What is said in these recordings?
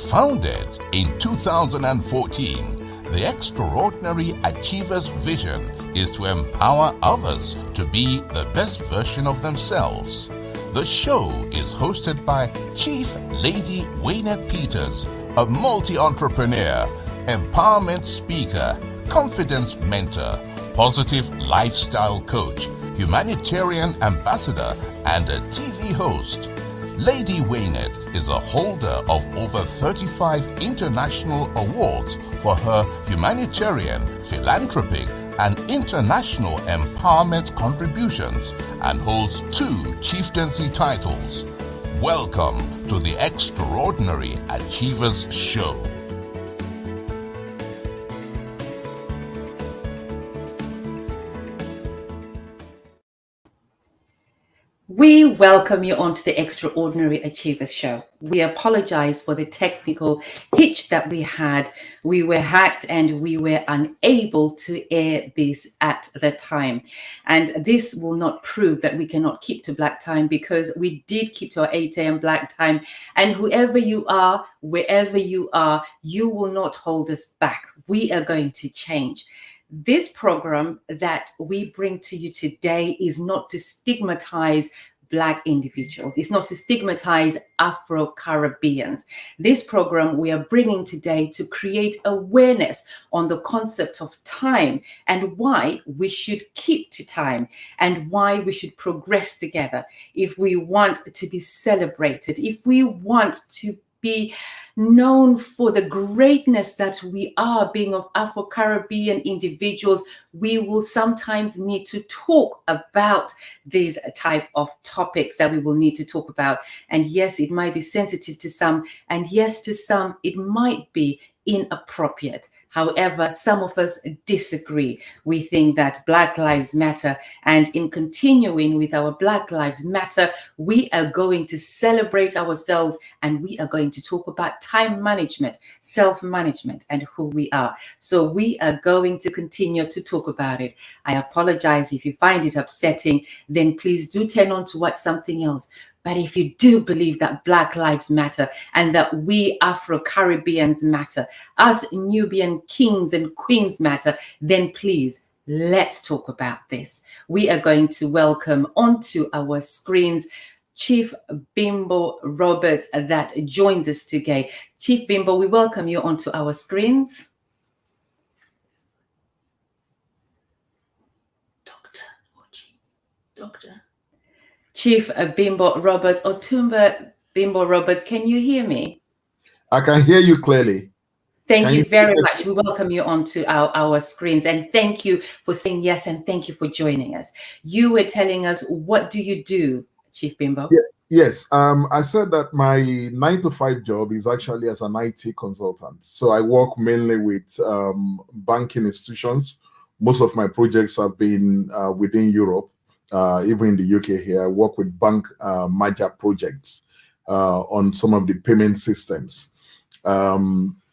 Founded in 2014, the Extraordinary Achievers' vision is to empower others to be the best version of themselves. The show is hosted by Chief Lady Waynette Peters, a multi-entrepreneur, empowerment speaker, confidence mentor, positive lifestyle coach, humanitarian ambassador, and a TV host. Lady Waynette is a holder of over 35 international awards for her humanitarian, philanthropic, and international empowerment contributions and holds 2 chieftaincy titles. Welcome to the Extraordinary Achievers Show. We welcome you onto the Extraordinary Achievers Show. We apologize for the technical hitch that we had. We were hacked and we were unable to air this at the time. And this will not prove that we cannot keep to black time, because we did keep to our 8 a.m. black time. And whoever you are, wherever you are, you will not hold us back. We are going to change. This program that we bring to you today is not to stigmatize Black individuals. It's not to stigmatize Afro-Caribbeans. This program we are bringing today to create awareness on the concept of time and why we should keep to time and why we should progress together if we want to be celebrated, if we want to be known for the greatness that we are, being of Afro-Caribbean individuals. We will sometimes need to talk about these type of topics that we will need to talk about. And yes, it might be sensitive to some, and yes, to some, it might be inappropriate. However, some of us disagree. We think that Black Lives Matter, and in continuing with our Black Lives Matter, we are going to celebrate ourselves and we are going to talk about time management, self-management, and who we are. So we are going to continue to talk about it. I apologize if you find it upsetting, then please do turn on to watch something else. But if you do believe that Black Lives Matter and that we Afro-Caribbeans matter, us Nubian kings and queens matter, then please, let's talk about this. We are going to welcome onto our screens Chief Bimbo Roberts that joins us today. Chief Bimbo, we welcome you onto our screens. Doctor. Chief Bimbo Roberts, Otumba Bimbo Roberts, can you hear me? I can hear you clearly. Thank you very much. We welcome you onto our screens, and thank you for saying yes, and thank you for joining us. You were telling us, what do you do, Chief Bimbo? Yeah, yes, I said that my 9-to-5 job is actually as an IT consultant. So I work mainly with banking institutions. Most of my projects have been within Europe. Even in the UK here, I work with bank merger projects on some of the payment systems.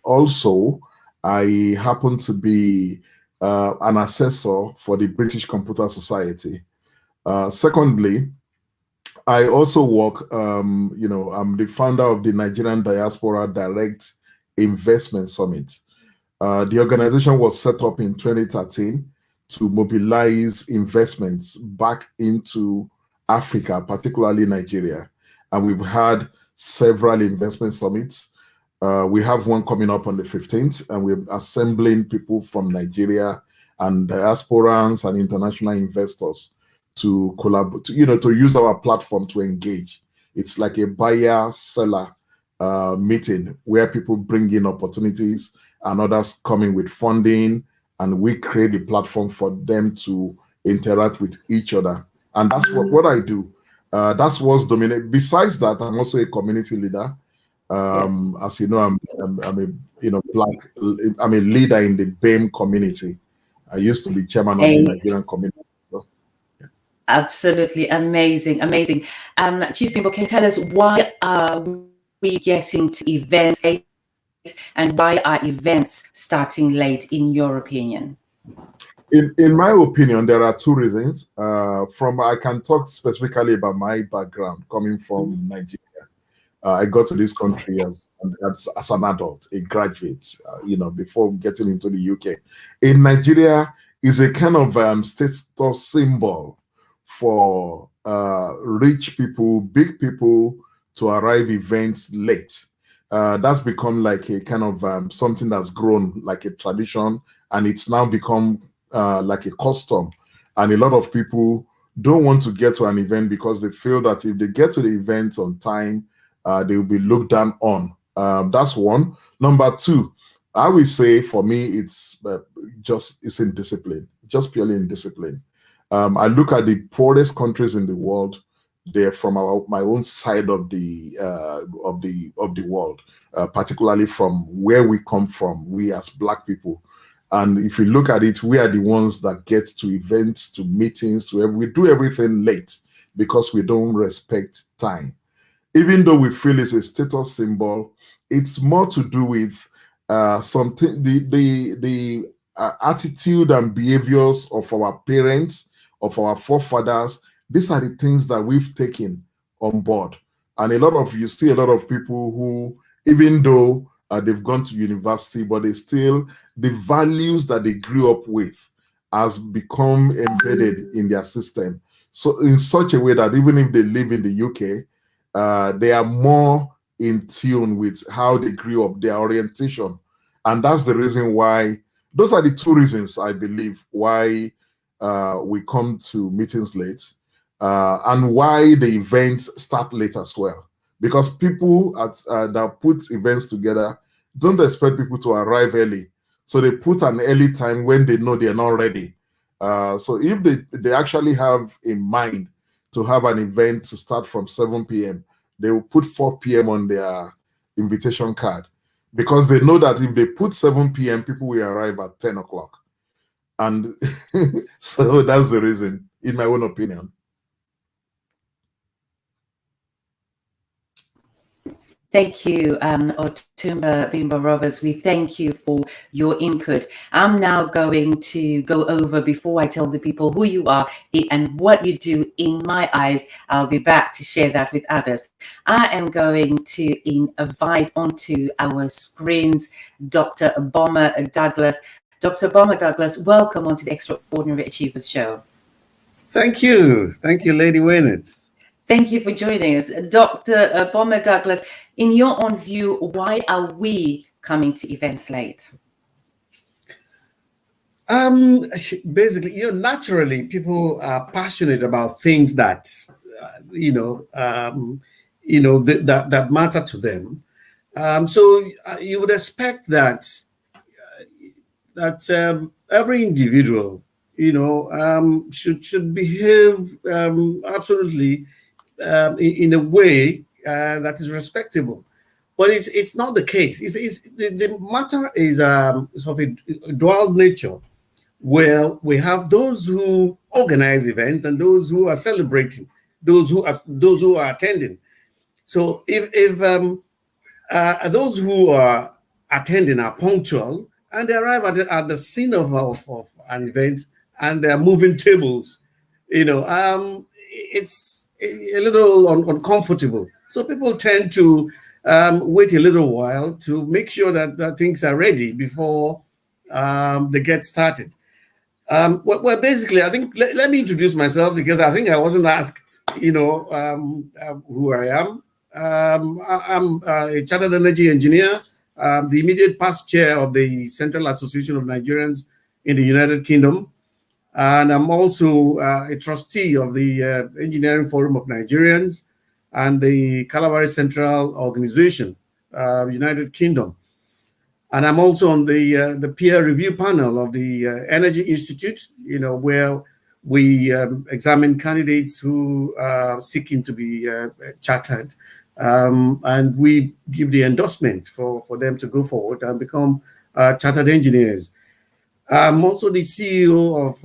Also, I happen to be an assessor for the British Computer Society. Secondly, I also work, I'm the founder of the Nigerian Diaspora Direct Investment Summit. The organization was set up in 2013 to mobilize investments back into Africa, particularly Nigeria. And we've had several investment summits. We have one coming up on the 15th, and we're assembling people from Nigeria and diasporans and international investors to collaborate, to use our platform to engage. It's like a buyer-seller meeting where people bring in opportunities and others coming with funding, and we create a platform for them to interact with each other. And that's what I do. That's what's dominating. Besides that, I'm also a community leader. Yes. As you know, I'm a leader in the BAME community. I used to be chairman of the Nigerian community. So, yeah. Absolutely amazing. Chief Bimbo, can you tell us, why are we getting to events and why are events starting late, in your opinion? In my opinion, there are 2 reasons. I can talk specifically about my background coming from Nigeria. I got to this country as an adult, a graduate, before getting into the UK. In Nigeria, is a kind of status symbol for rich people, big people to arrive events late. That's become like a kind of something that's grown like a tradition, and it's now become like a custom. And a lot of people don't want to get to an event because they feel that if they get to the event on time, they will be looked down on. That's one. Number two, I will say for me, it's indiscipline, just purely indiscipline. I look at the poorest countries in the world. They're from my own side of the world, particularly from where we come from, we as Black people. And if you look at it, we are the ones that get to events, to meetings, we do everything late because we don't respect time. Even though we feel it's a status symbol, it's more to do with something, the attitude and behaviors of our parents, of our forefathers. These are the things that we've taken on board. And you see a lot of people who, even though they've gone to university, but the values that they grew up with has become embedded in their system. So in such a way that even if they live in the UK, they are more in tune with how they grew up, their orientation. And that's the reason why, those are the two reasons, I believe, why we come to meetings late, and why the events start late as well. Because people that put events together don't expect people to arrive early. So they put an early time when they know they're not ready. So if they actually have in mind to have an event to start from 7 p.m., they will put 4 p.m. on their invitation card, because they know that if they put 7 p.m., people will arrive at 10 o'clock. And so that's the reason, in my own opinion. Thank you, Otumba Bimba Roberts. We thank you for your input. I'm now going to go over, before I tell the people who you are and what you do in my eyes, I'll be back to share that with others. I am going to invite onto our screens Dr. Bomber Douglas. Dr. Bomber Douglas, welcome onto the Extraordinary Achievers Show. Thank you. Thank you, Lady Winnett. Thank you for joining us. Dr. Bomber Douglas, in your own view, why are we coming to events late? Basically, naturally, people are passionate about things that, that matter to them. So you would expect that every individual, should behave absolutely in a way that is respectable, but it's not the case. The matter is of a dual nature, where we have those who organize events and those who are celebrating, those who are attending. So if those who are attending are punctual and they arrive at the scene of an event and they're moving tables, it's a little uncomfortable. So people tend to wait a little while to make sure that things are ready before they get started. Well, basically, I think let me introduce myself, because I think I wasn't asked, who I am. I'm a chartered energy engineer, the immediate past chair of the Central Association of Nigerians in the United Kingdom. And I'm also a trustee of the Engineering Forum of Nigerians and the Calabari Central Organization, United Kingdom. And I'm also on the peer review panel of the Energy Institute, where we examine candidates who are seeking to be chartered. And we give the endorsement for them to go forward and become chartered engineers. I'm also the CEO of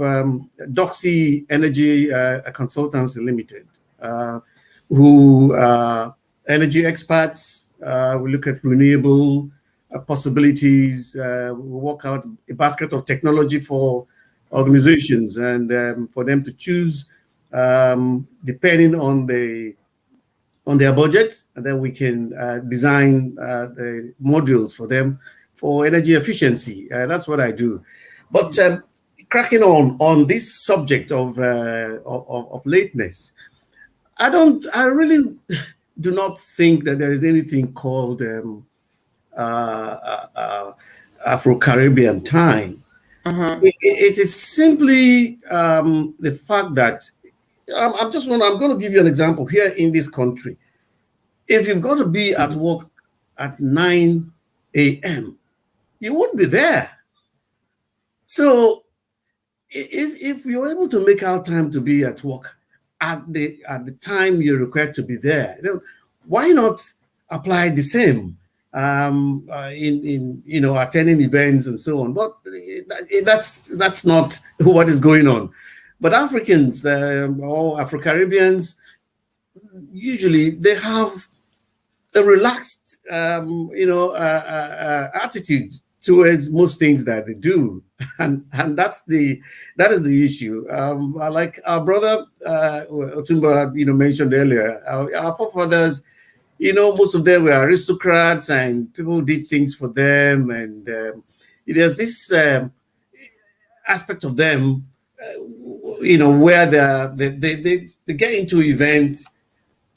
Doxy Energy Consultancy Limited, who are energy experts. We look at renewable possibilities. We work out a basket of technology for organizations and for them to choose, depending on the on their budget, and then we can design the modules for them for energy efficiency. That's what I do. But cracking on this subject of lateness, I really do not think that there is anything called Afro-Caribbean time. It is simply the fact that I'm going to give you an example here in this country. If you've got to be at work at 9 a.m., you won't be there. So if you're able to make out time to be at work at the time you're required to be there, why not apply the same in attending events and so on? But that's not what is going on. But Africans or Afro-Caribbeans, usually they have a relaxed attitude towards most things that they do, and that is the issue. Like our brother Otumba mentioned earlier, our forefathers, most of them were aristocrats and people did things for them, and there's this aspect of them where they get into events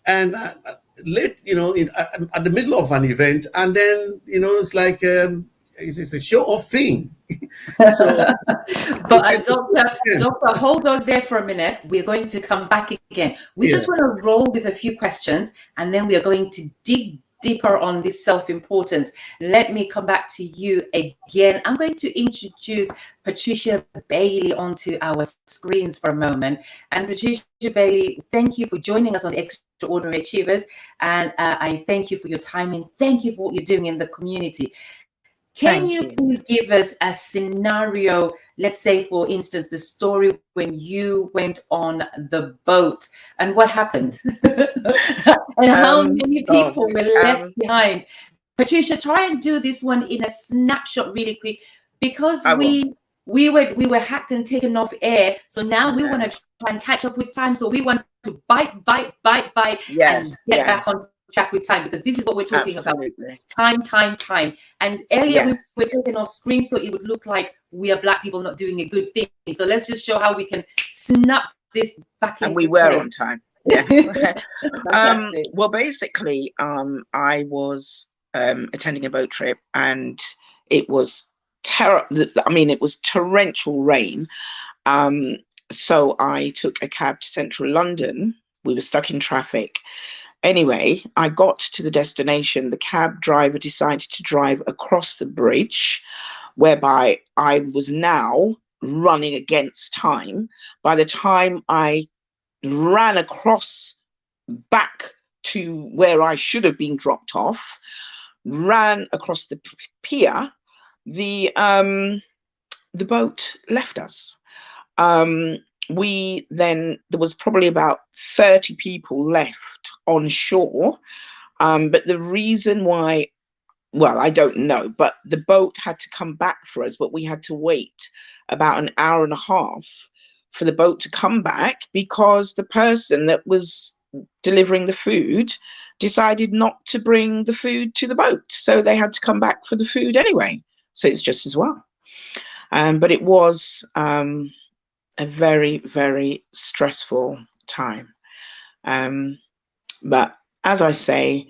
and late at the middle of an event, and then it's like it's a show off thing. So, but doctor, hold on there for a minute. We're going to come back again. We just want to roll with a few questions, and then we are going to dig deeper on this self-importance. Let me come back to you again. I'm going to introduce Patricia Bailey onto our screens for a moment. And Patricia Bailey, thank you for joining us on the Extraordinary Achievers. And I thank you for your time, and thank you for what you're doing in the community. Can you please give us a scenario? Let's say, for instance, the story when you went on the boat and what happened and how many people were left behind. Patricia, try and do this one in a snapshot really quick, because we were hacked and taken off air. So now we want to try and catch up with time. So we want to bite and get back on track with time, because this is what we're talking about. Time. And earlier we were taken off screen, so it would look like we are Black people not doing a good thing. So let's just show how we can snap this back into and we were on time. Well, basically, I was attending a boat trip, and it was it was torrential rain. So I took a cab to central London. We were stuck in traffic. Anyway, I got to the destination. The cab driver decided to drive across the bridge, whereby I was now running against time. By the time I ran across back to where I should have been dropped off, ran across the pier, the boat left us. There was probably about 30 people left on shore, but the reason why, well, I don't know, but the boat had to come back for us, but we had to wait about an hour and a half for the boat to come back, because the person that was delivering the food decided not to bring the food to the boat, so they had to come back for the food anyway. So it's just as well. But it was a very, very stressful time. But as I say,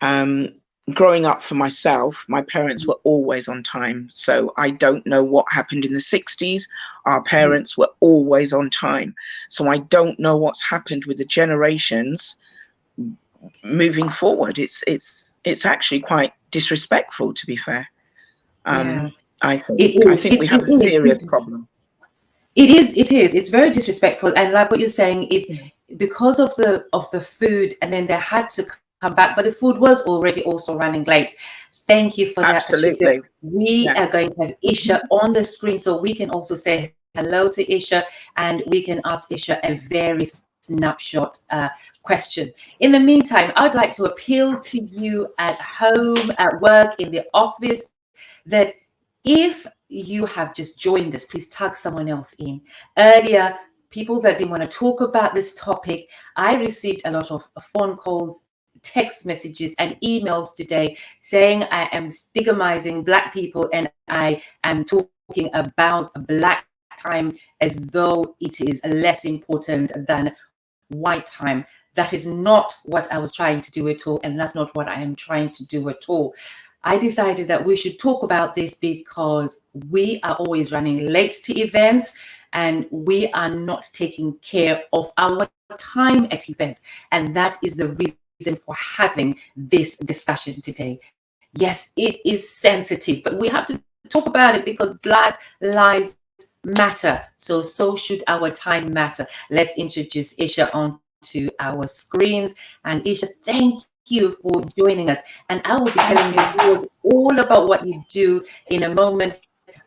growing up for myself, my parents were always on time. So I don't know what happened in the 60s. Our parents were always on time. So I don't know what's happened with the generations moving forward. It's actually quite disrespectful, to be fair. I think we have a serious problem. It is. It's very disrespectful, and like what you're saying, because of the food, and then they had to come back, but the food was already also running late. Thank you for that. Absolutely. We are going to have Isha on the screen, so we can also say hello to Isha, and we can ask Isha a very snapshot question. In the meantime, I'd like to appeal to you at home, at work, in the office, that if you have just joined us, please tag someone else in. Earlier, people that didn't want to talk about this topic. I received a lot of phone calls, text messages, and emails today saying I am stigmatizing Black people and I am talking about Black time as though it is less important than white time. That is not what I was trying to do at all, and that's not what I am trying to do at all. I decided that we should talk about this because we are always running late to events and we are not taking care of our time at events. And that is the reason for having this discussion today. Yes, it is sensitive, but we have to talk about it because Black lives matter. So should our time matter. Let's introduce Isha onto our screens. And Isha, thank you for joining us. And I will be telling you all about what you do in a moment.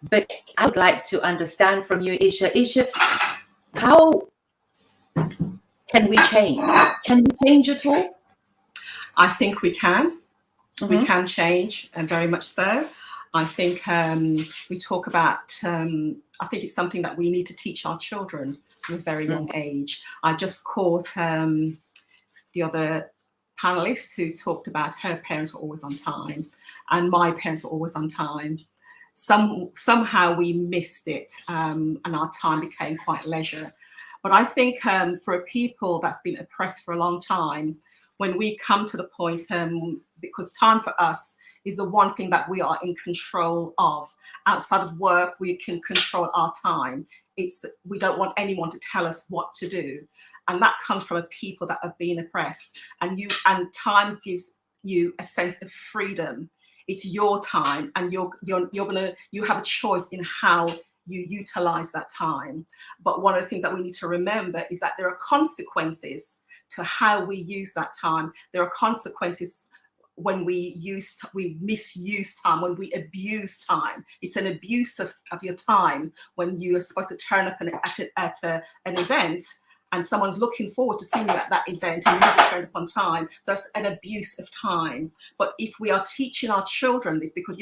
But I would like to understand from you, Isha. Isha, how can we change? Can we change at all? I think we can. We can change, and very much so. I think we talk about, I think it's something that we need to teach our children from a very young age. I just caught the other panelist who talked about her parents were always on time and my parents were always on time. Somehow we missed it and our time became quite leisure. But I think for a people that's been oppressed for a long time, when we come to the point, because time for us is the one thing that we are in control of. Outside of work, we can control our time. We don't want anyone to tell us what to do. And that comes from a people that have been oppressed. And time gives you a sense of freedom. It's your time, and you have a choice in how you utilize that time. But one of the things that we need to remember is that there are consequences to how we use that time. There are consequences when we misuse time, when we abuse time. It's an abuse of your time when you are supposed to turn up at an event and someone's looking forward to seeing you at that event and you never turned up on time. So that's an abuse of time. But if we are teaching our children this, because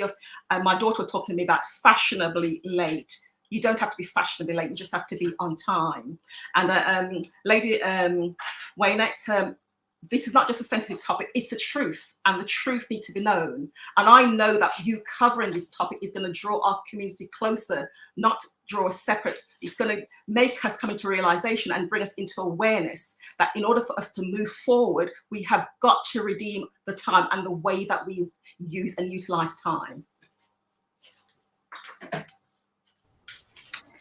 my daughter was talking to me about fashionably late. You don't have to be fashionably late, you just have to be on time. And Lady Waynette, this is not just a sensitive topic, it's the truth, and the truth needs to be known. And I know that you covering this topic is going to draw our community closer, not draw us separate. It's going to make us come into realization and bring us into awareness that in order for us to move forward, we have got to redeem the time and the way that we use and utilize time.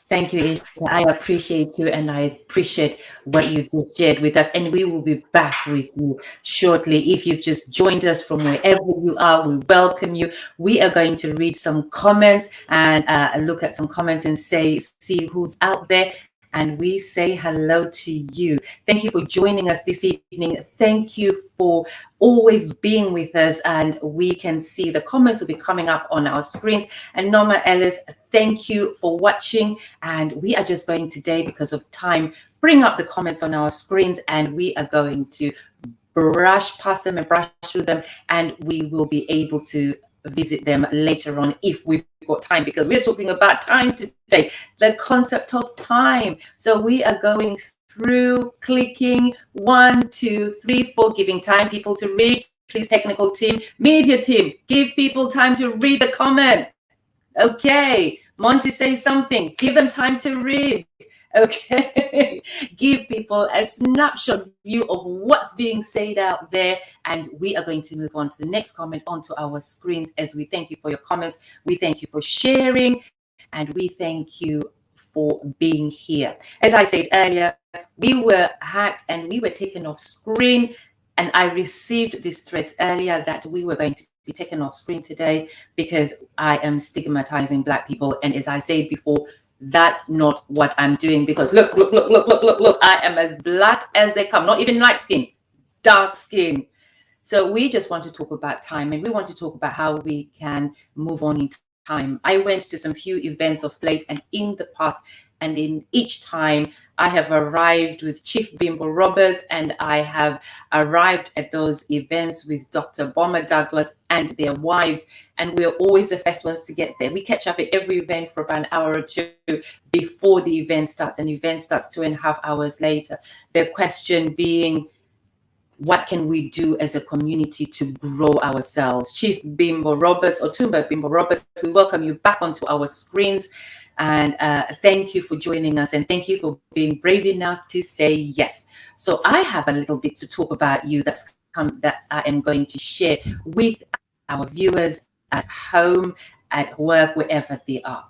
Thank you, Isha. I appreciate you and I appreciate what you've just shared with us. And we will be back with you shortly. If you've just joined us from wherever you are, we welcome you. We are going to read some comments and look at some comments and see who's out there. And we say hello to you. Thank you for joining us this evening. Thank you for always being with us. And we can see the comments will be coming up on our screens. And Norma Ellis, thank you for watching. And we are just going today, because of time, bring up the comments on our screens. And we are going to brush past them and brush through them. And we will be able to visit them later on if we've got time, because we're talking about time today, the concept of time. So we are going through, clicking 1, 2, 3, 4, giving time people to read. Please, technical team, media team, give people time to read the comment. Okay, Monty, say something, give them time to read. Okay, give people a snapshot view of what's being said out there, and we are going to move on to the next comment onto our screens. As we thank you for your comments, we thank you for sharing, and we thank you for being here. As I said earlier, we were hacked and we were taken off screen, and I received these threats earlier that we were going to be taken off screen today because I am stigmatizing Black people. And as I said before, that's not what I'm doing, because look, I am as Black as they come, not even light skin, dark skin. So we just want to talk about time, and we want to talk about how we can move on in time. I went to some few events of late and in the past, and in each time I have arrived with Chief Bimbo Roberts, and I have arrived at those events with Dr. Bomber Douglas and their wives, and we're always the first ones to get there. We catch up at every event for about an hour or two before the event starts, and the event starts 2.5 hours later. The question being, what can we do as a community to grow ourselves? Chief Bimbo Roberts, Otumba Bimbo Roberts, we welcome you back onto our screens. And thank you for joining us, and thank you for being brave enough to say yes. So I have a little bit to talk about you that I am going to share with our viewers at home, at work, wherever they are.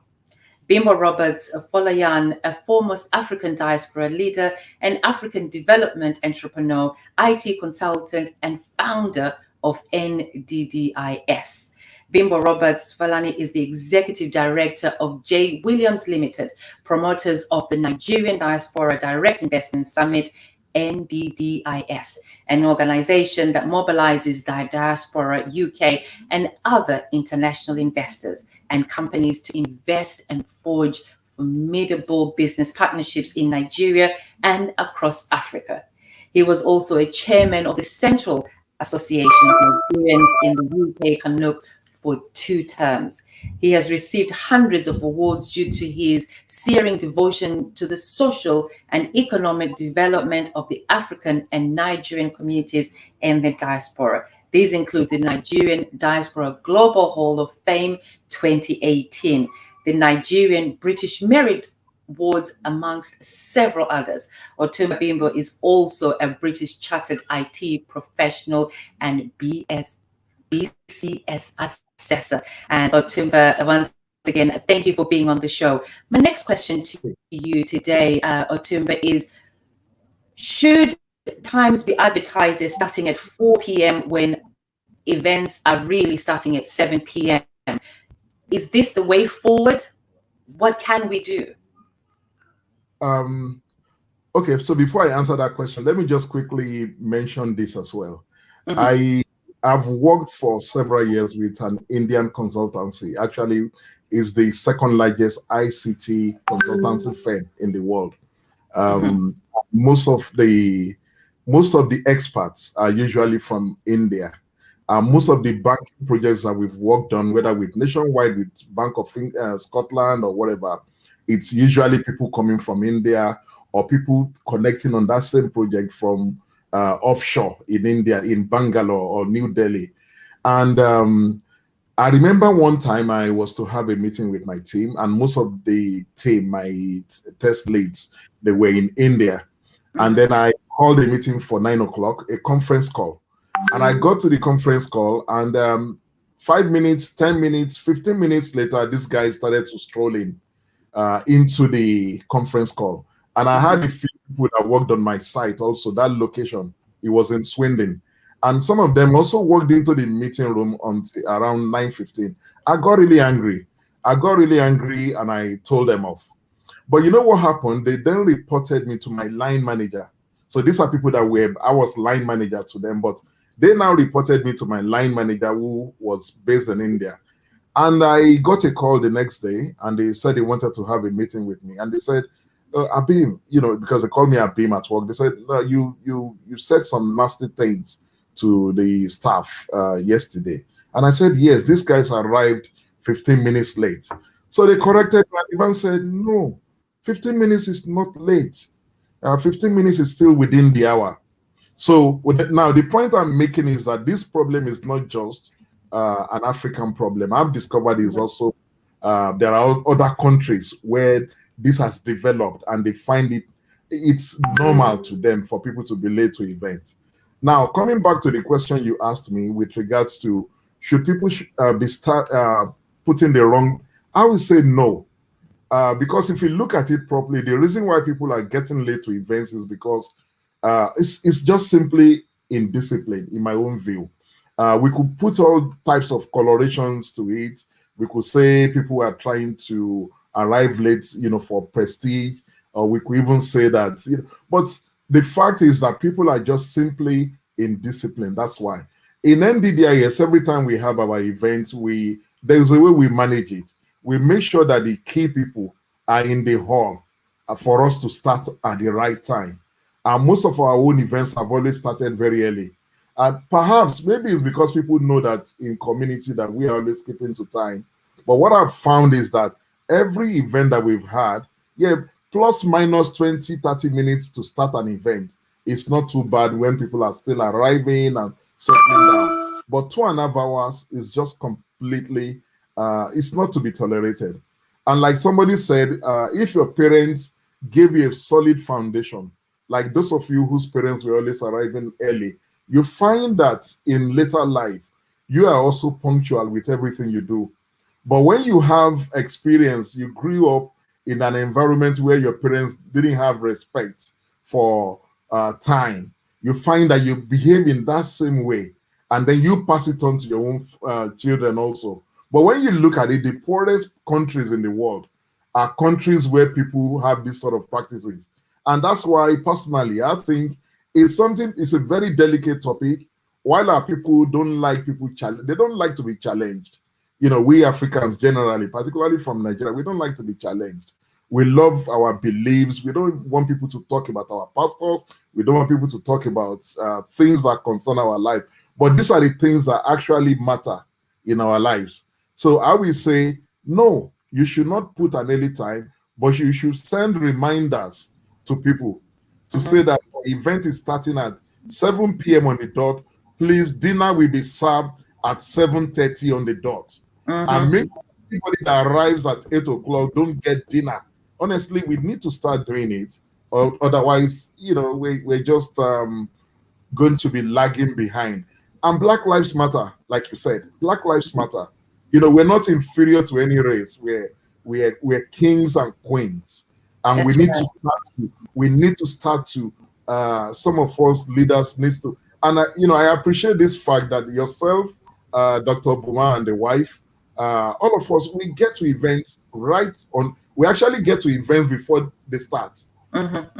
Bimbo Roberts Folayan, a foremost African diaspora leader, an African development entrepreneur, IT consultant, and founder of NDDIS. Bimbo Roberts Falani is the executive director of J. Williams Limited, promoters of the Nigerian Diaspora Direct Investment Summit, NDDIS, an organization that mobilizes the diaspora, UK, and other international investors and companies to invest and forge formidable business partnerships in Nigeria and across Africa. He was also a chairman of the Central Association of Nigerians in the UK, CANUC, for 2 terms. He has received hundreds of awards due to his searing devotion to the social and economic development of the African and Nigerian communities in the diaspora. These include the Nigerian Diaspora Global Hall of Fame 2018, the Nigerian British Merit Awards, amongst several others. Otumba Bimbo is also a British Chartered IT professional and BCS assessor. And Otumba, once again, thank you for being on the show. My next question to you today, Otumba, is, should times be advertised as starting at 4 p.m. when events are really starting at 7 p.m.? Is this the way forward? What can we do? Okay, so before I answer that question, let me just quickly mention this as well. I've worked for several years with an Indian consultancy. Actually, is the second largest ICT consultancy firm in the world. Most of the experts are usually from India. Most of the banking projects that we've worked on, whether with Nationwide, with Bank of Scotland or whatever, it's usually people coming from India or people connecting on that same project from offshore in India, in Bangalore or New Delhi. And I remember one time I was to have a meeting with my team, and most of the team, my test leads, they were in India. And then I called a meeting for 9 o'clock, a conference call. And I got to the conference call, and 5 minutes, 10 minutes, 15 minutes later, this guy started to stroll in into the conference call. And I had a few people that worked on my site also, that location. It was in Swindon. And some of them also walked into the meeting room around 9:15. I got really angry. And I told them off. But you know what happened? They then reported me to my line manager. So these are people that I was line manager to them, but they now reported me to my line manager who was based in India. And I got a call the next day, and they said they wanted to have a meeting with me. And they said, Abim, because they called me Abim at work, they said, no, you said some nasty things to the staff yesterday. And I said, yes, these guys arrived 15 minutes late. So they corrected me and even said, no, 15 minutes is not late. 15 minutes is still within the hour. So now the point I'm making is that this problem is not just an African problem. I've discovered is also there are other countries where this has developed, and they find it's normal to them for people to be late to events. Now, coming back to the question you asked me with regards to should people be putting the wrong, I would say no. Because if you look at it properly, the reason why people are getting late to events is because it's just simply indiscipline, in my own view. We could put all types of colorations to it. We could say people are trying to arrive late, for prestige, or we could even say that, but the fact is that people are just simply indisciplined. That's why. In NDDIS, every time we have our events, we there's a way we manage it. We make sure that the key people are in the hall for us to start at the right time. And most of our own events have always started very early. Perhaps maybe it's because people know that in community that we are always keeping to time. But what I've found is that every event that we've had, yeah, plus minus 20, 30 minutes to start an event. It's not too bad when people are still arriving and settling down. But 2.5 hours is just completely, it's not to be tolerated. And like somebody said, if your parents gave you a solid foundation, like those of you whose parents were always arriving early, you find that in later life, you are also punctual with everything you do. But when you have experience, you grew up in an environment where your parents didn't have respect for time, you find that you behave in that same way, and then you pass it on to your own children also. But when you look at it, the poorest countries in the world are countries where people have this sort of practices. And that's why, personally, I think it's a very delicate topic. While our people don't like they don't like to be challenged. You know, we Africans generally, particularly from Nigeria, we don't like to be challenged. We love our beliefs. We don't want people to talk about our pastors. We don't want people to talk about things that concern our life. But these are the things that actually matter in our lives. So I will say, no, you should not put an early time, but you should send reminders to people to say that the event is starting at 7 p.m. on the dot. Please, dinner will be served at 7:30 on the dot. And make everybody that arrives at 8 o'clock don't get dinner. Honestly, we need to start doing it. Or otherwise, you know, we're just going to be lagging behind. And Black Lives Matter, like you said, Black Lives Matter. You know, we're not inferior to any race. We're kings and queens. And we need to start to some of us leaders needs to, and I appreciate this fact that yourself, Dr. Buma, and the wife, all of us, we get to events we actually get to events before they start. And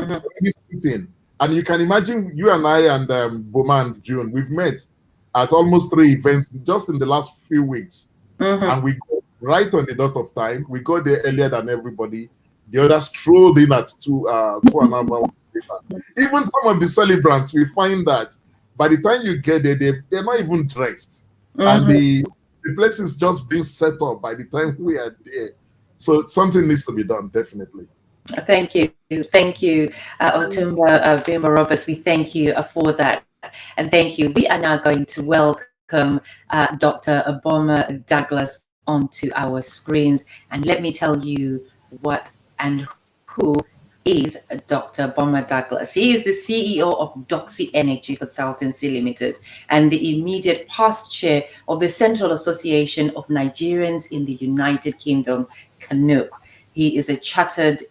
you can imagine, you and I and Buma and June, we've met at almost 3 events just in the last few weeks. And we go right on the dot of time. We got there earlier than everybody. The others strolled in at 2.5 hours later. Even some of the celebrants, we find that by the time you get there, they're not even dressed. And the place is just being set up by the time we are there. So something needs to be done, definitely. Thank you. Otumba Bimba Roberts, we thank you for that. And thank you. We are now going to welcome Dr. Boma Douglas onto our screens. And let me tell you what and who is Dr. Boma Douglas. He is the CEO of Doxy Energy Consultancy Limited and the immediate past chair of the Central Association of Nigerians in the United Kingdom, CANUC. He is a chartered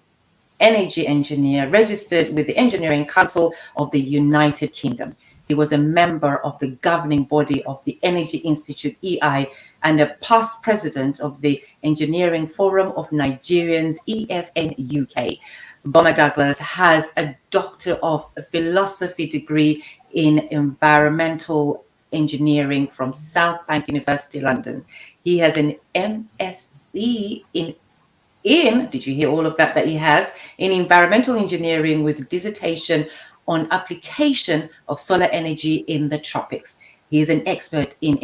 energy engineer registered with the Engineering Council of the United Kingdom. He was a member of the governing body of the Energy Institute, EI, and a past president of the Engineering Forum of Nigerians, EFN UK. Boma Douglas has a Doctor of Philosophy degree in environmental engineering from South Bank University, London. He has an MSc in did you hear all of that he has, in environmental engineering with dissertation on application of solar energy in the tropics. He is an expert in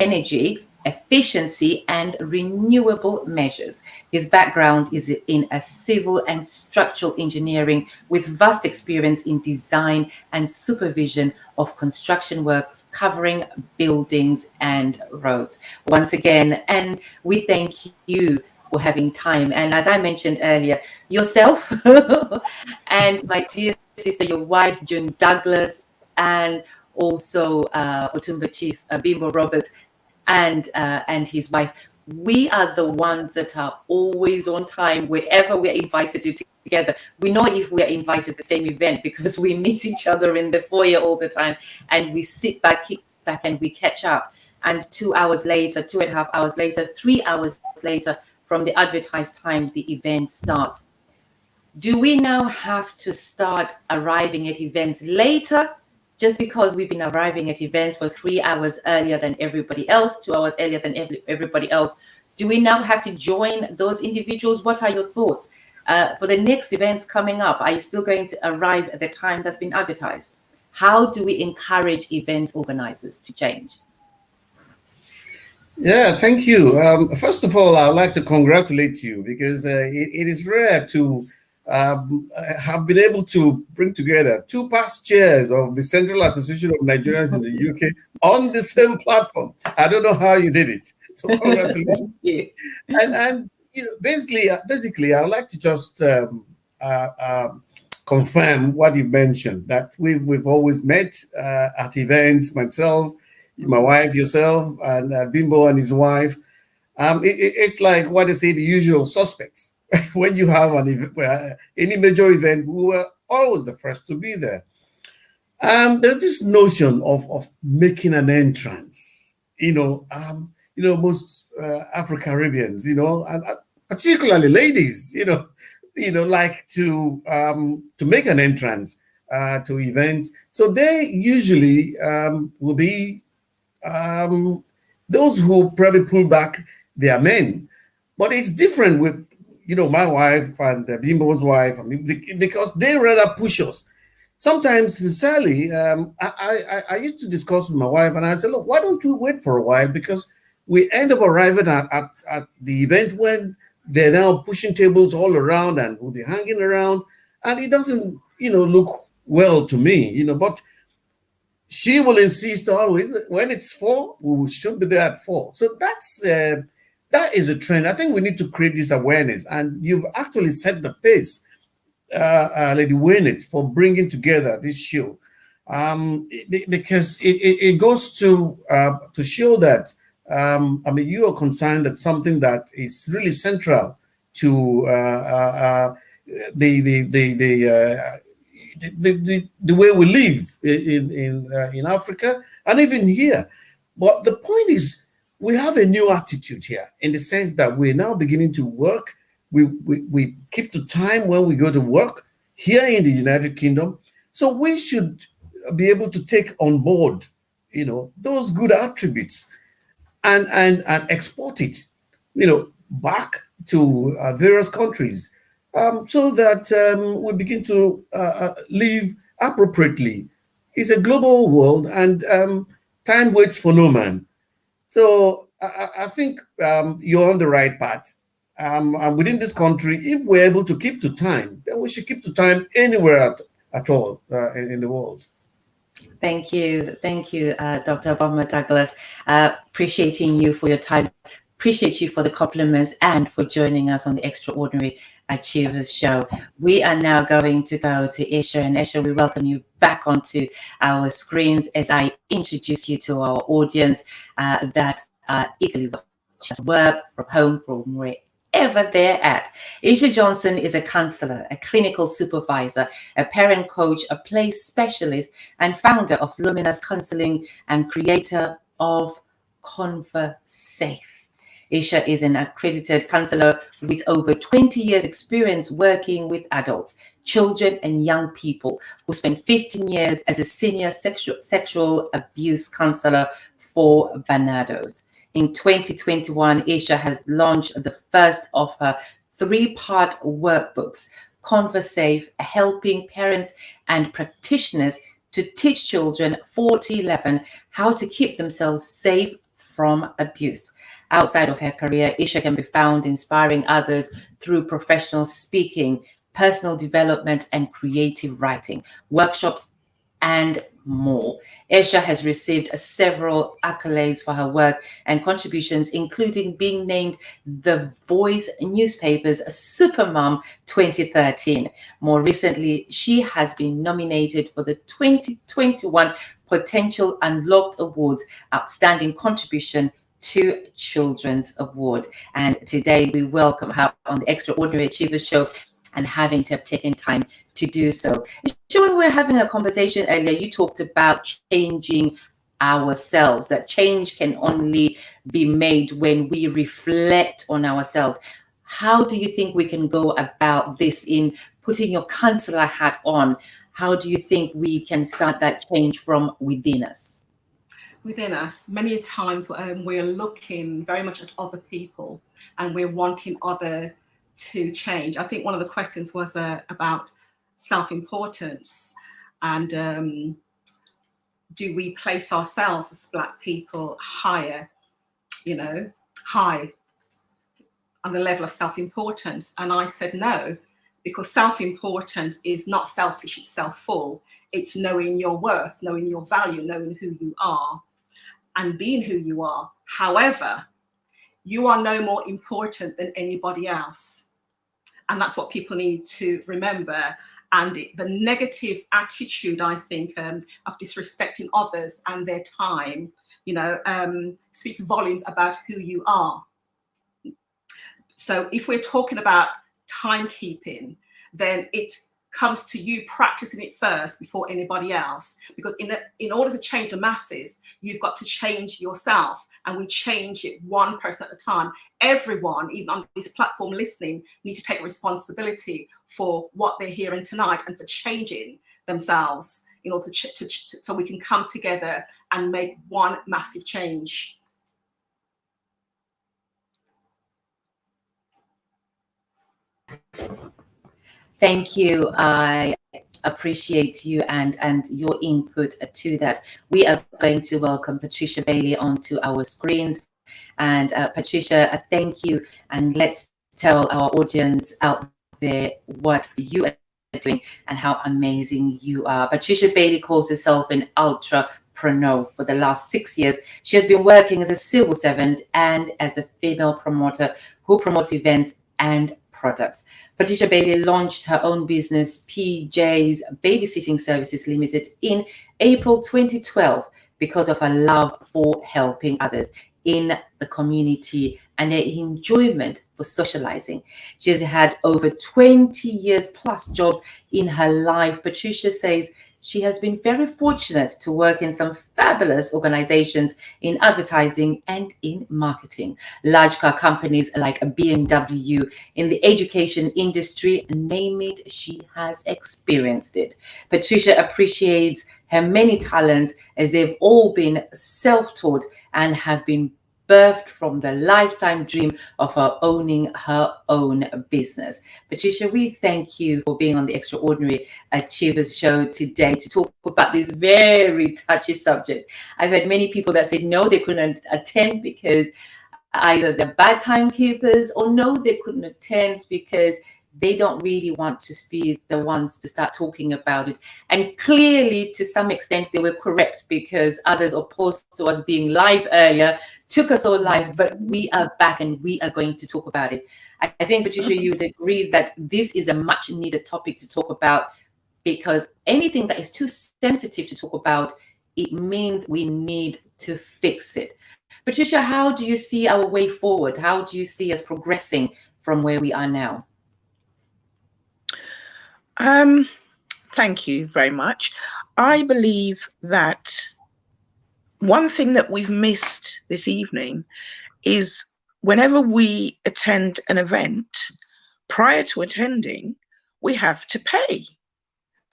energy efficiency and renewable measures. His background is in a civil and structural engineering with vast experience in design and supervision of construction works covering buildings and roads. Once again, and we thank you for having time. And as I mentioned earlier, yourself and my dear sister, your wife, June Douglas, and also Otumba Chief Bimbo Roberts, and his wife. We are the ones that are always on time wherever we're invited to together. We know if we're invited to the same event because we meet each other in the foyer all the time, and we sit back, kick back, and we catch up. And 2 hours later, 2.5 hours later, 3 hours later, from the advertised time, the event starts. Do we now have to start arriving at events later just because we've been arriving at events for 3 hours earlier than everybody else, 2 hours earlier than everybody else, do we now have to join those individuals? What are your thoughts? For the next events coming up, are you still going to arrive at the time that's been advertised? How do we encourage events organizers to change? Yeah, thank you. First of all, I'd like to congratulate you because it is rare to have been able to bring together two past chairs of the Central Association of Nigerians in the UK on the same platform. I don't know how you did it. So congratulations. And you know, basically, I'd like to just confirm what you mentioned, that we've always met at events, myself, my wife, yourself, and Bimbo and his wife. It's like what they say, the usual suspects. When you have any major event, we were always the first to be there. There's this notion of making an entrance. Most Afro-Caribbeans, and particularly ladies, like to make an entrance to events. So they usually will be those who probably pull back their men. But it's different with, my wife and Bimbo's wife, because they rather push us. Sometimes, sincerely, I used to discuss with my wife and I said, look, why don't you wait for a while? Because we end up arriving at the event when they're now pushing tables all around and we'll be hanging around. And it doesn't, look well to me, but she will insist always when it's 4, we should be there at 4. So that is a trend. I think we need to create this awareness, and you've actually set the pace, Lady Wynette, for bringing together this show, because it goes to show that you are concerned that something that is really central to the way we live in Africa and even here. But the point is, we have a new attitude here in the sense that we're now beginning to work. We keep to time when we go to work here in the United Kingdom. So we should be able to take on board, those good attributes and export it, back to various countries. So that we begin to live appropriately. It's a global world, and time waits for no man. So I think you're on the right path. And within this country, if we're able to keep to time, then we should keep to time anywhere at all in the world. Thank you, Dr. Obama Douglas. Appreciating you for your time. Appreciate you for the compliments and for joining us on the Extraordinary Achievers Show. We are now going to go to Isha, and Isha, we welcome you back onto our screens as I introduce you to our audience that are eagerly watching work from home, from wherever they're at. Isha Johnson is a counselor, a clinical supervisor, a parent coach, a play specialist, and founder of Luminous Counseling and creator of ConverSafe. Isha is an accredited counselor with over 20 years experience working with adults, children, and young people, who spent 15 years as a senior sexual abuse counselor for Barnardo's. In 2021, Isha has launched the first of her 3-part workbooks, ConverSafe, helping parents and practitioners to teach children 4 to 11 how to keep themselves safe from abuse. Outside of her career, Isha can be found inspiring others through professional speaking, personal development, and creative writing, workshops, and more. Isha has received several accolades for her work and contributions, including being named The Voice newspaper's Supermom 2013. More recently, she has been nominated for the 2021 Potential Unlocked Awards Outstanding Contribution to Children's Award. And today we welcome her on the Extraordinary Achievers Show, and having to have taken time to do so. When we were having a conversation earlier, you talked about changing ourselves, that change can only be made when we reflect on ourselves. How do you think we can go about this in putting your counselor hat on? How do you think we can start that change from within us? Within us, many times we're looking very much at other people and we're wanting other to change. I think one of the questions was about self-importance, and do we place ourselves as Black people higher, high on the level of self-importance? And I said no, because self-importance is not selfish, it's self-full. It's knowing your worth, knowing your value, knowing who you are, and being who you are. However, you are no more important than anybody else. And that's what people need to remember. And the negative attitude, I think, of disrespecting others and their time, speaks volumes about who you are. So if we're talking about timekeeping, then it comes to you practicing it first before anybody else, because in order to change the masses, you've got to change yourself, and we change it one person at a time. Everyone, even on this platform listening, need to take responsibility for what they're hearing tonight and for changing themselves in order so we can come together and make one massive change. Thank you. I appreciate you and your input to that. We are going to welcome Patricia Bailey onto our screens. And Patricia, thank you. And let's tell our audience out there what you are doing and how amazing you are. Patricia Bailey calls herself an ultrapreneur. For the last 6 years, she has been working as a civil servant and as a female promoter who promotes events and products. Patricia Bailey launched her own business, PJ's Babysitting Services Limited, in April 2012 because of her love for helping others in the community and her enjoyment for socializing. She has had over 20 years plus jobs in her life. Patricia says she has been very fortunate to work in some fabulous organizations in advertising and in marketing. Large car companies like BMW, in the education industry, name it, she has experienced it. Patricia appreciates her many talents as they've all been self-taught and have been birthed from the lifetime dream of her owning her own business. Patricia, we thank you for being on the Extraordinary Achievers Show today to talk about this very touchy subject. I've had many people that said no, they couldn't attend because either they're bad timekeepers, or no, they couldn't attend because they don't really want to be the ones to start talking about it. And clearly, to some extent, they were correct, because others opposed to us being live earlier took us all live, but we are back and we are going to talk about it. I think, Patricia, you would agree that this is a much needed topic to talk about, because anything that is too sensitive to talk about, it means we need to fix it. Patricia, how do you see our way forward? How do you see us progressing from where we are now? Thank you very much. I believe that one thing that we've missed this evening is whenever we attend an event, prior to attending, we have to pay.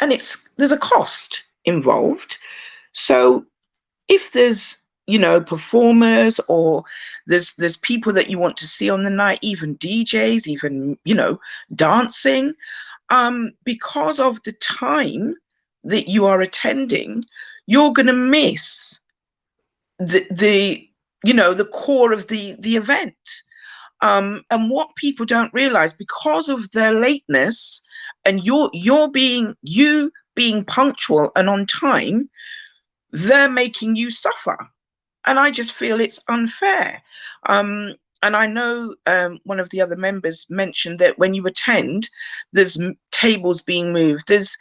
And there's a cost involved. So if there's, performers, or there's people that you want to see on the night, even DJs, even, dancing, because of the time that you are attending, you're going to miss the core of the event. And what people don't realize, because of their lateness and you being punctual and on time, they're making you suffer. And I just feel it's unfair. And I know one of the other members mentioned that when you attend, there's tables being moved, there's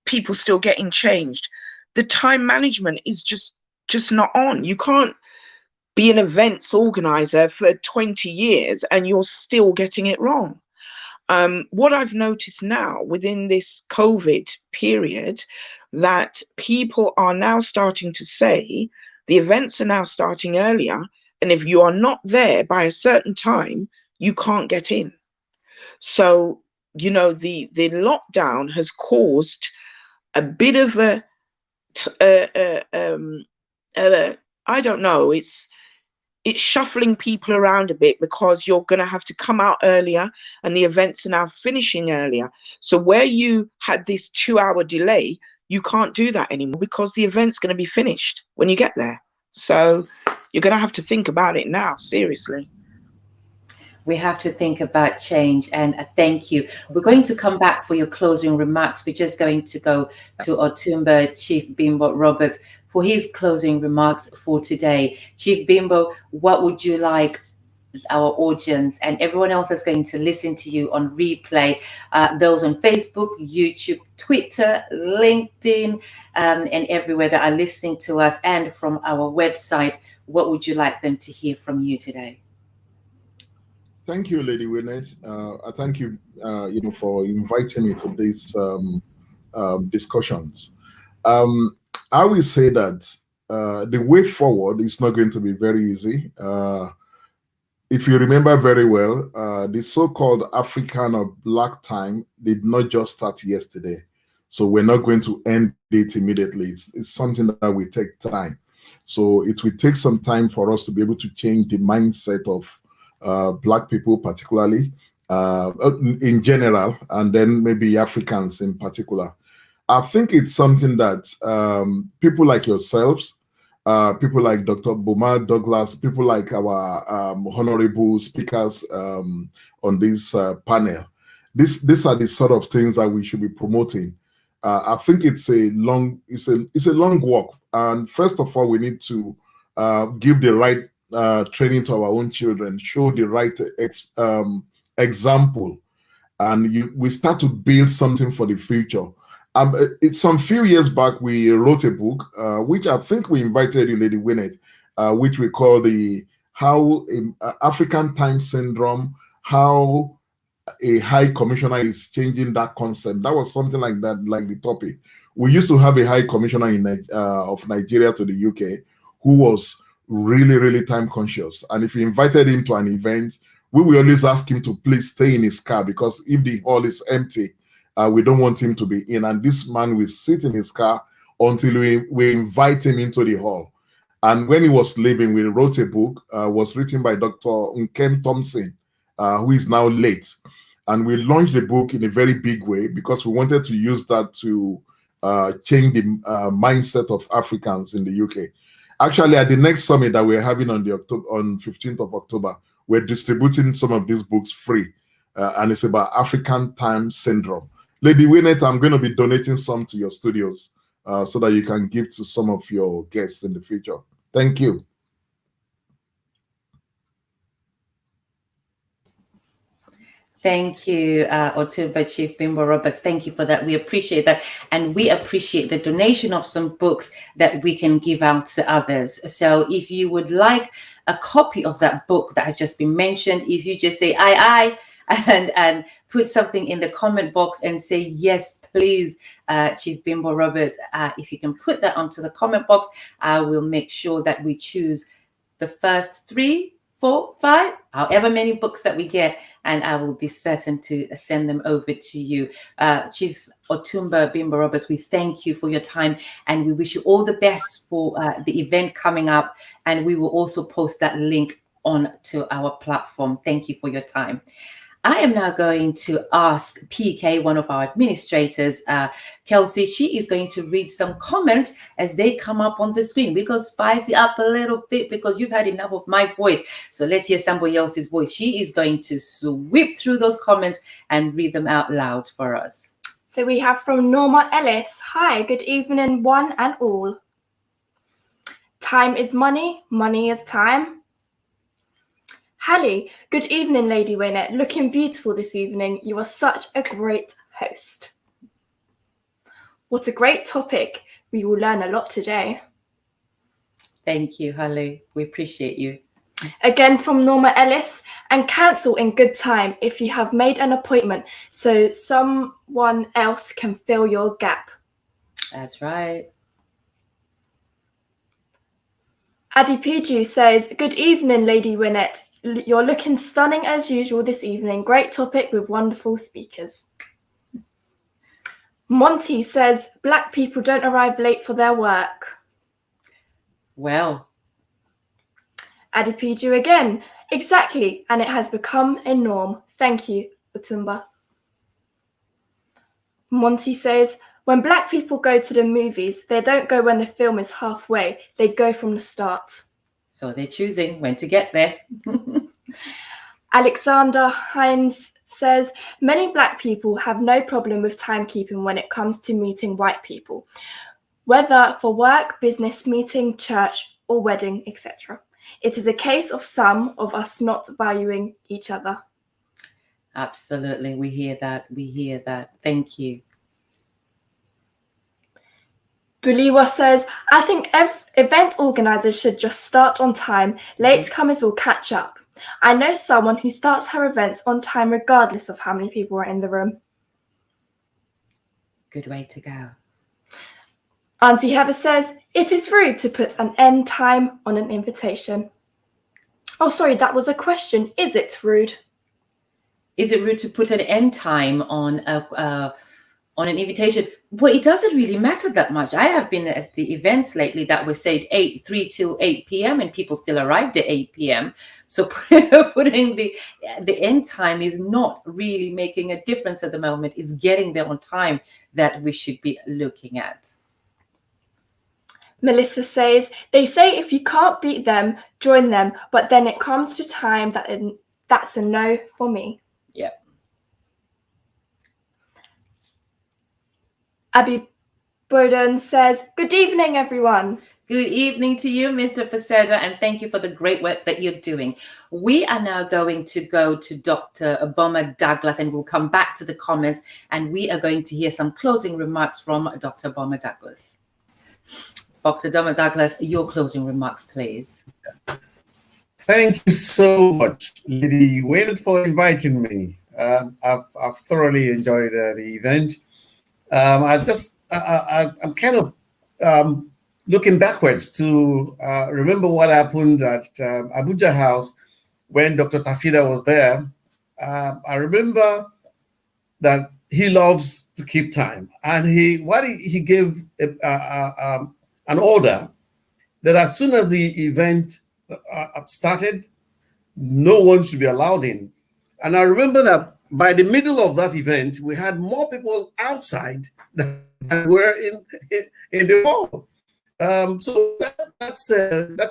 people still getting changed. The time management is just not on. You can't be an events organizer for 20 years and you're still getting it wrong. What I've noticed now within this COVID period, that people are now starting to say the events are now starting earlier, and if you are not there by a certain time, you can't get in. So you know, the lockdown has caused a bit of I don't know, it's shuffling people around a bit, because you're going to have to come out earlier and the events are now finishing earlier. So where you had this 2-hour delay, you can't do that anymore, because the event's going to be finished when you get there. So you're going to have to think about it now, seriously. We have to think about change, and thank you. We're going to come back for your closing remarks. We're just going to go to Otumba Chief Bimbo Roberts for his closing remarks for today. Chief Bimbo, what would you like our audience and everyone else that's going to listen to you on replay, those on Facebook, YouTube, Twitter, LinkedIn, and everywhere that are listening to us, and from our website, what would you like them to hear from you today? Thank you, Lady Winnet. I thank you, for inviting me to these discussions. I will say that the way forward is not going to be very easy. If you remember very well, the so-called African or Black time did not just start yesterday. So we're not going to end it immediately. It's something that will take time. So it will take some time for us to be able to change the mindset of Black people, particularly in general, and then maybe Africans in particular. I think it's something that people like yourselves, people like Dr. Boma Douglas, people like our honorable speakers on this panel, these are the sort of things that we should be promoting. I think it's a long walk, and first of all, we need to give the right training to our own children, show the right example, and we start to build something for the future. It's some few years back, we wrote a book, which I think we invited you, Lady Winnet, which we call the How African Time Syndrome, How a High Commissioner is Changing That Concept. That was something like that, like the topic. We used to have a High Commissioner of Nigeria to the UK who was really, really time conscious. And if you invited him to an event, we will always ask him to please stay in his car, because if the hall is empty, we don't want him to be in. And this man will sit in his car until we invite him into the hall. And when he was leaving, we wrote a book, was written by Dr. Nkem Thompson, who is now late. And we launched the book in a very big way, because we wanted to use that to change the mindset of Africans in the UK. Actually, at the next summit that we're having on 15th of October, we're distributing some of these books free. And it's about African Time Syndrome. Lady Winnet, I'm going to be donating some to your studios so that you can give to some of your guests in the future. Thank you. Thank you, Otumba Chief Bimbo Roberts. Thank you for that. We appreciate that. And we appreciate the donation of some books that we can give out to others. So if you would like a copy of that book that has just been mentioned, if you just say, I, and put something in the comment box and say, yes, please, Chief Bimbo Roberts, if you can put that onto the comment box, I will make sure that we choose the first 3, 4, 5, however many books that we get, and I will be certain to send them over to you. Chief Otumba Bimbo Roberts, we thank you for your time, and we wish you all the best for the event coming up, and we will also post that link on to our platform. Thank you for your time. I am now going to ask PK, one of our administrators, Kelsey. She is going to read some comments as they come up on the screen. We go spicy up a little bit because you've had enough of my voice. So let's hear somebody else's voice. She is going to sweep through those comments and read them out loud for us. So we have from Norma Ellis. Hi, good evening, one and all. Time is money, money is time. Hallie, good evening, Lady Winnet. Looking beautiful this evening. You are such a great host. What a great topic. We will learn a lot today. Thank you, Hallie. We appreciate you. Again from Norma Ellis. And cancel in good time if you have made an appointment so someone else can fill your gap. That's right. Adipiju says, good evening, Lady Winnet. you're looking stunning as usual this evening. Great topic with wonderful speakers. Monty says, Black people don't arrive late for their work. Well, Adipiju again. Exactly, and it has become a norm. Thank you, Utumba. Monty says, when Black people go to the movies, they don't go when the film is halfway. They go from the start. so they're choosing when to get there. Alexander Hines says, many Black people have no problem with timekeeping when it comes to meeting white people, whether for work, business meeting, church, or wedding, etc. It is a case of some of us not valuing each other. Absolutely. We hear that. We hear that. Thank you. Buliwa says, I think event organisers should just start on time. Latecomers will catch up. I know someone who starts her events on time regardless of how many people are in the room. Good way to go. Auntie Heather says, it is rude to put an end time on an invitation. Oh, sorry, that was a question. Is it rude? Is it rude to put an end time on an invitation? Well, it doesn't really matter that much. I have been at the events lately that were said 3 till 8 p.m. and people still arrived at 8 p.m. So putting the end time is not really making a difference at the moment. It's getting there on time that we should be looking at. Melissa says, they say if you can't beat them, join them, but then it comes to time that's a no for me. Yeah. Abby Bowden says, good evening, everyone. Good evening to you, Mr. Paseda, and thank you for the great work that you're doing. We are now going to go to Dr. Obama Douglas, and we'll come back to the comments, and we are going to hear some closing remarks from Dr. Obama Douglas. Dr. Obama Douglas, your closing remarks, please. Thank you so much, Lady Wade, for inviting me. I've thoroughly enjoyed the event. I'm kind of looking backwards to remember what happened at Abuja House when Dr. Tafida was there. I remember that he loves to keep time, and he gave an order that as soon as the event started, no one should be allowed in. And I remember that by the middle of that event, we had more people outside than were in the hall. So that's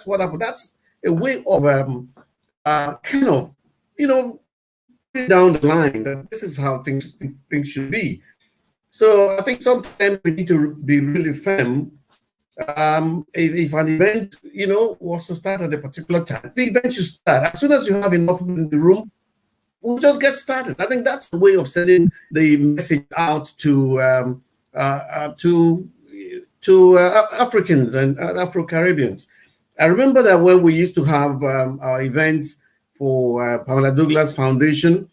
what happened. That's a way of kind of, down the line that this is how things should be. So I think sometimes we need to be really firm. If an event, was to start at a particular time, the event should start. As soon as you have enough people in the room, we'll just get started. I think that's the way of sending the message out to Africans and Afro-Caribbeans. I remember that when we used to have our events for Pamela Douglas Foundation,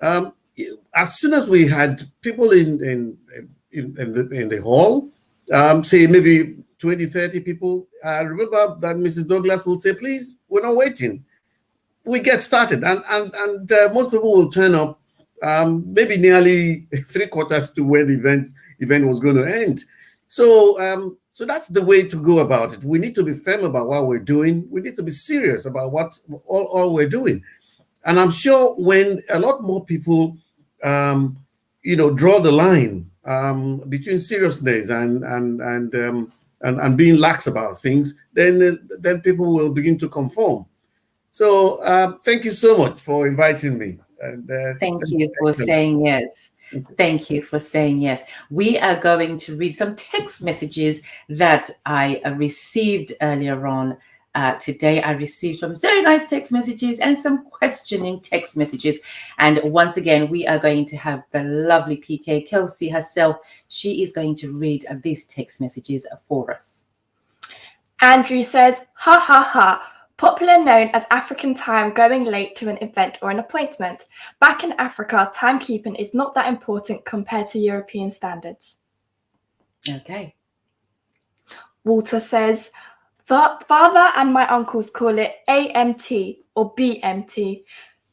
as soon as we had people in the hall, say maybe 20, 30 people, I remember that Mrs. Douglas would say, please, we're not waiting. We get started. And most people will turn up maybe nearly 3/4 to where the event was going to end. So that's the way to go about it. We need to be firm about what we're doing. We need to be serious about what all we're doing. And I'm sure when a lot more people, draw the line between seriousness and being lax about things, then people will begin to conform. So thank you so much for inviting me. And thank you for saying yes. Thank you for saying yes. We are going to read some text messages that I received earlier on today. I received some very nice text messages and some questioning text messages. And once again, we are going to have the lovely PK Kelsey herself. She is going to read these text messages for us. Andrew says, ha ha ha. Popular known as African time, going late to an event or an appointment. Back in Africa, timekeeping is not that important compared to European standards. Okay. Walter says, Father and my uncles call it AMT or BMT,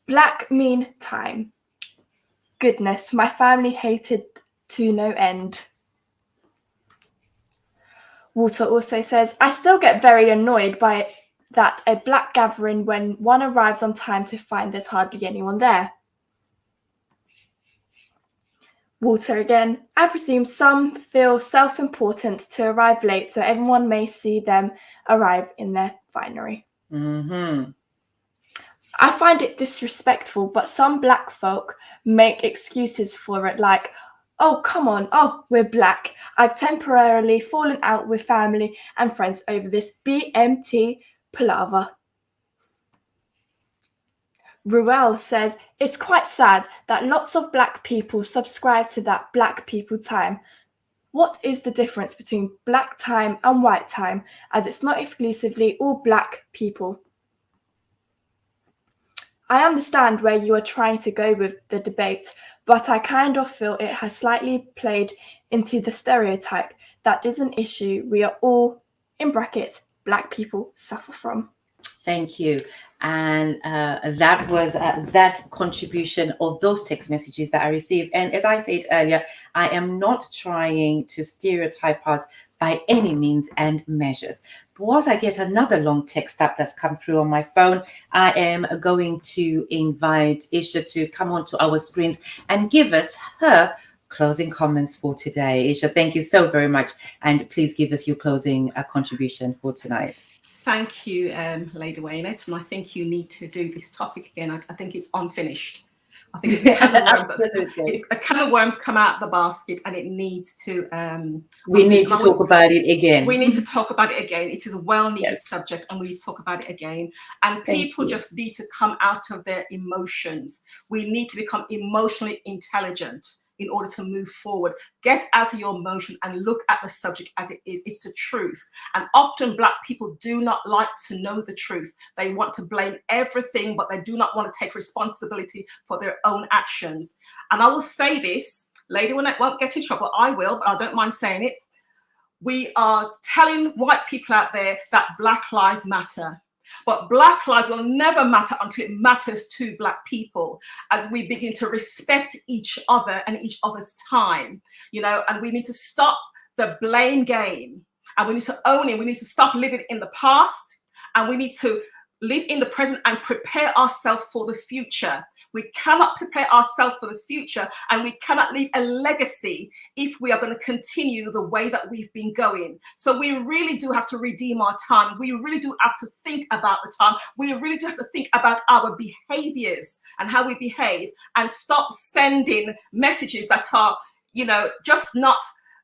black mean time. Goodness, my family hated to no end. Walter also says, I still get very annoyed by that a black gathering when one arrives on time to find there's hardly anyone there. Walter again, I presume some feel self-important to arrive late so everyone may see them arrive in their finery. Mm-hmm. I find it disrespectful, but some black folk make excuses for it like, oh, come on, oh, we're black. I've temporarily fallen out with family and friends over this BMT palaver. Ruel says, it's quite sad that lots of black people subscribe to that black people time. What is the difference between black time and white time, as it's not exclusively all black people? I understand where you are trying to go with the debate, but I kind of feel it has slightly played into the stereotype that is an issue we are all, in brackets, black people suffer from. Thank you. And that was that contribution of those text messages that I received. And as I said earlier, I am not trying to stereotype us by any means and measures. But once I get another long text up that's come through on my phone, I am going to invite Isha to come onto our screens and give us her closing comments for today. Isha, thank you so very much. And please give us your closing contribution for tonight. Thank you, Lady Waynett, and I think you need to do this topic again. I think it's unfinished. I think it's a can of worms come out the basket, and it needs to. We need to talk about it again. We need to talk about it again. It is a well-needed subject, and we need to talk about it again. And people just need to come out of their emotions. We need to become emotionally intelligent in order to move forward. Get out of your emotion and look at the subject as it is. It's the truth. And often black people do not like to know the truth. They want to blame everything, but they do not want to take responsibility for their own actions. And I will say this, Lady Wynette won't get in trouble, I will, but I don't mind saying it. We are telling white people out there that Black Lives Matter. But Black lives will never matter until it matters to black people, as we begin to respect each other and each other's time, you know, and we need to stop the blame game, and we need to own it. We need to stop living in the past, and we need to live in the present and prepare ourselves for the future. We cannot prepare ourselves for the future, and we cannot leave a legacy if we are going to continue the way that we've been going. So we really do have to redeem our time. We really do have to think about the time. We really do have to think about our behaviors and how we behave, and stop sending messages that are, you know, just not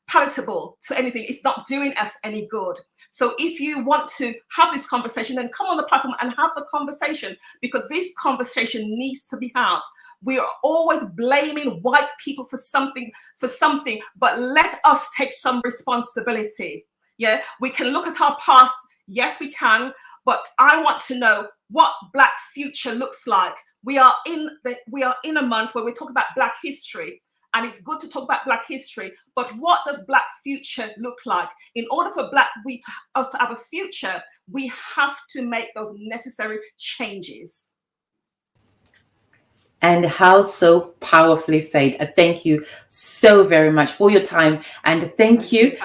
palatable to anything. It's not doing us any good. So if you want to have this conversation, then come on the platform and have the conversation, because this conversation needs to be had. We are always blaming white people for something, but let us take some responsibility. Yeah, we can look at our past. Yes, we can. But I want to know what Black future looks like. We are in a month where we talk about Black history. And it's good to talk about Black history, but what does Black future look like? In order for us to have a future, we have to make those necessary changes. And how so powerfully said. Thank you so very much for your time. And thank you.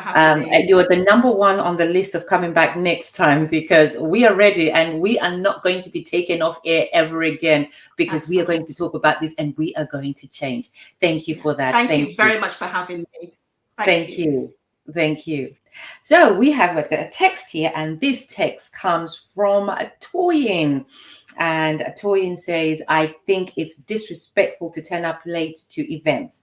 You're the number one on the list of coming back next time, because we are ready, and we are not going to be taken off air ever again, because we are going to talk about this and we are going to change. Thank you for that. Thank you very much for having me. Thank you. Thank you. So we have a text here, and this text comes from Toyin. And Toyin says, I think it's disrespectful to turn up late to events.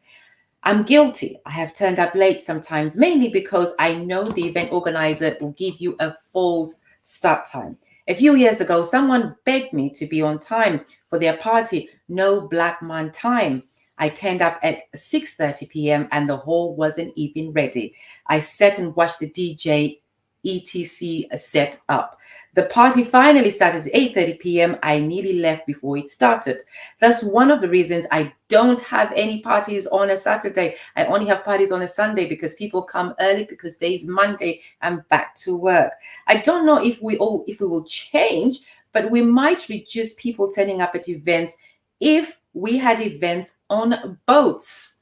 I'm guilty. I have turned up late sometimes, mainly because I know the event organizer will give you a false start time. A few years ago, someone begged me to be on time for their party, no black man time. I turned up at 6:30 p.m. and the hall wasn't even ready. I sat and watched the DJ etc. set up. The party finally started at 8:30 p.m. I nearly left before it started. That's one of the reasons I don't have any parties on a Saturday. I only have parties on a Sunday because people come early because there's Monday and back to work. I don't know if we will change, but we might reduce people turning up at events if we had events on boats.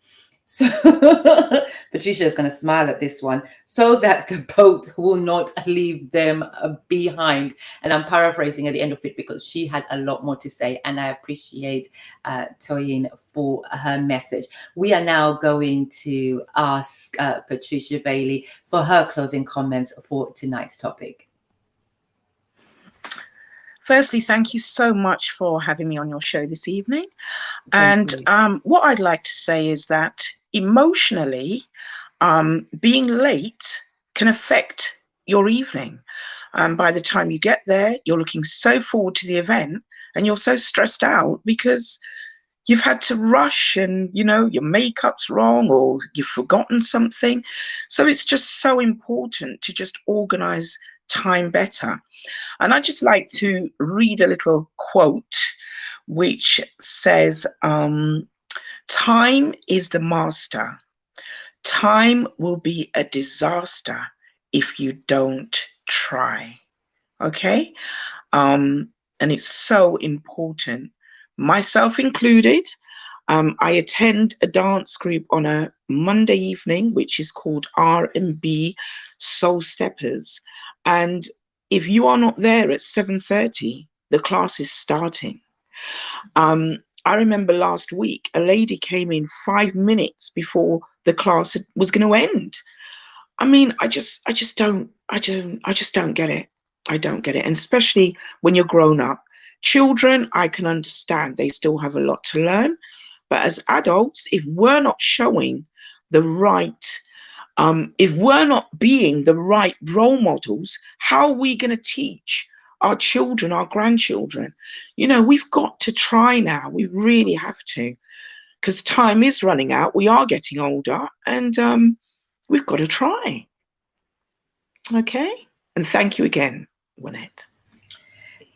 So Patricia is going to smile at this one, so that the boat will not leave them behind. And I'm paraphrasing at the end of it because she had a lot more to say, and I appreciate Toyin for her message. We are now going to ask Patricia Bailey for her closing comments for tonight's topic. Firstly, thank you so much for having me on your show this evening. And what I'd like to say is that emotionally, being late can affect your evening. By the time you get there, you're looking so forward to the event and you're so stressed out because you've had to rush and, you know, your makeup's wrong or you've forgotten something. So it's just so important to just organize time better. And I'd just like to read a little quote which says, time is the master. Time will be a disaster if you don't try. Okay? And it's so important, myself included. I attend a dance group on a Monday evening, which is called R&B Soul Steppers. And if you are not there at 7:30, the class is starting. I remember last week, a lady came in 5 minutes before the class was going to end. I mean, I just don't get it. I don't get it. And especially when you're grown up. Children, I can understand. They still have a lot to learn. But as adults, if we're not showing the right, if we're not being the right role models, how are we going to teach our children, our grandchildren? You know, we've got to try now. We really have to, because time is running out. We are getting older and we've got to try. Okay. And thank you again, Wynette.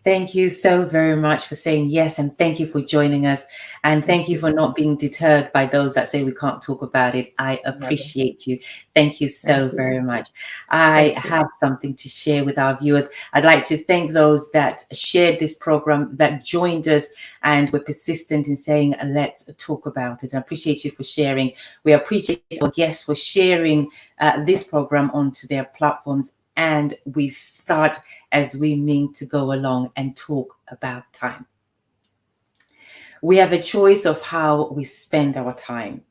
Thank you so very much for saying yes, and thank you for joining us, and thank you for not being deterred by those that say we can't talk about it. I appreciate you. Thank you so very much. I have something to share with our viewers. I'd like to thank those that shared this program, that joined us and were persistent in saying, let's talk about it. I appreciate you for sharing. We appreciate our guests for sharing this program onto their platforms, and we start as we mean to go along and talk about time. We have a choice of how we spend our time.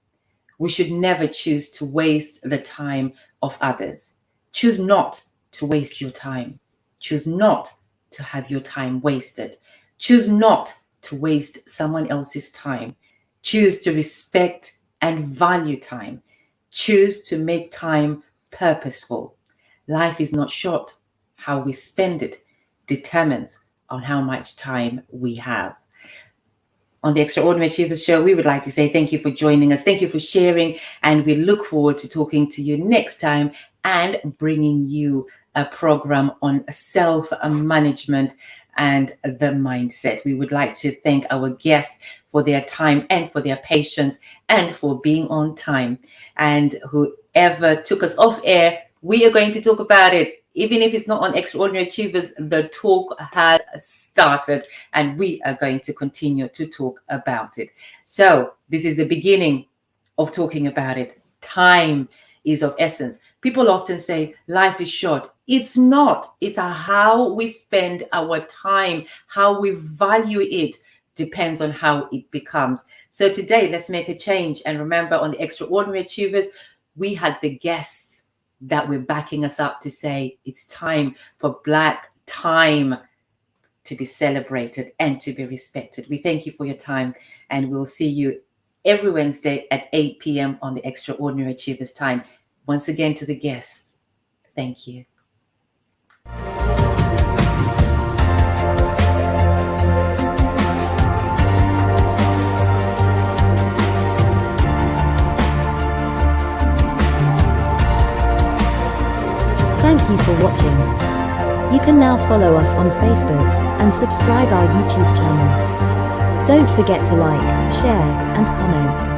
We should never choose to waste the time of others. Choose not to waste your time. Choose not to have your time wasted. Choose not to waste someone else's time. Choose to respect and value time. Choose to make time purposeful. Life is not short. How we spend it determines on how much time we have. On the Extraordinary Achievers Show, we would like to say thank you for joining us. Thank you for sharing. And we look forward to talking to you next time and bringing you a program on self-management and the mindset. We would like to thank our guests for their time and for their patience and for being on time. And whoever took us off air, we are going to talk about it. Even if it's not on Extraordinary Achievers, the talk has started and we are going to continue to talk about it. So this is the beginning of talking about it. Time is of essence. People often say life is short. It's not. It's how we spend our time, how we value it depends on how it becomes. So today, let's make a change. And remember, on the Extraordinary Achievers, we had the guests that were backing us up to say it's time for Black time to be celebrated and to be respected. We thank you for your time, and we'll see you every Wednesday at 8 p.m. on the Extraordinary Achievers time. Once again, to the guests, thank you. Thank you for watching. You can now follow us on Facebook and subscribe our YouTube channel. Don't forget to like, share, and comment.